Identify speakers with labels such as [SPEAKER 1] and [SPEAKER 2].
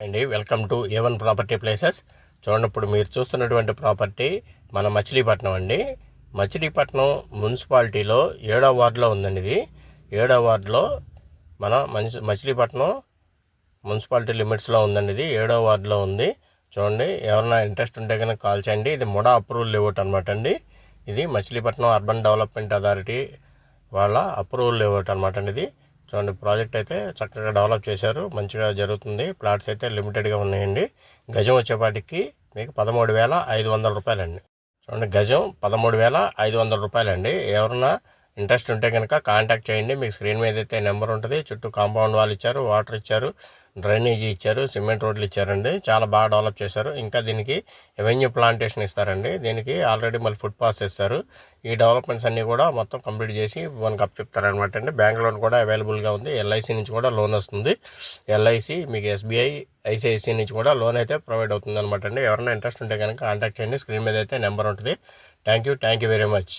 [SPEAKER 1] అండి welcome to A1 property places. చూడండి, ఇప్పుడు మీరు చూస్తున్నటువంటి ప్రాపర్టీ మన మచిలీపట్నం అండి. మచిలీపట్నం మున్సిపాలిటీలో 7వ వార్డులో ఉందండి. ఇది 7వ వార్డులో మన మచిలీపట్నం మున్సిపాలిటీ లిమిట్స్లో ఉందండి. ఇది 7వ వార్డులో ఉంది. చూడండి, ఎవరైనా ఇంట్రెస్ట్ ఉంటే కనుక కాల్ చేయండి. ఇది ముడా అప్రూవల్ లేఅవుట్ అనమాట అండి. ఇది మచిలీపట్నం అర్బన్ డెవలప్మెంట్ అథారిటీ వాళ్ళ అప్రూవల్ లేఅవుట్ అనమాట అండి. ఇది చూడండి, ప్రాజెక్ట్ అయితే చక్కగా డెవలప్ చేశారు, మంచిగా జరుగుతుంది. ప్లాట్స్ అయితే లిమిటెడ్గా ఉన్నాయండి. గజం వచ్చేపాటికి మీకు 13,500 రూపాయలండి. చూడండి, గజం 13,500 రూపాయలండి. ఎవరన్నా ఇంట్రెస్ట్ ఉంటే కనుక కాంటాక్ట్ చేయండి. మీకు స్క్రీన్ మీద అయితే నెంబర్ ఉంటుంది. చుట్టూ కాంపౌండ్ వాళ్ళు ఇచ్చారు, వాటర్ ఇచ్చారు, డ్రైనేజీ ఇచ్చారు, సిమెంట్ రోడ్లు ఇచ్చారండి. చాలా బాగా డెవలప్ చేశారు. ఇంకా దీనికి ఎవెన్యూ ప్లాంటేషన్ ఇస్తారండి. దీనికి ఆల్రెడీ మళ్ళీ ఫుట్ పాస్ ఇస్తారు. ఈ డెవలప్మెంట్స్ అన్నీ కూడా మొత్తం కంప్లీట్ చేసి మనకు అప్ చెప్తారనమాట అండి. బ్యాంక్ లోన్ కూడా అవైలబుల్గా ఉంది. LIC నుంచి కూడా లోన్ వస్తుంది. LIC మీకు SBI, ICICI నుంచి కూడా లోన్ అయితే ప్రొవైడ్ అవుతుంది అనమాట అండి. ఎవరైనా ఇంట్రెస్ట్ ఉంటే కనుక కాంటాక్ట్ చేయండి. స్క్రీన్ మీద అయితే నెంబర్ ఉంటుంది. Thank you very much.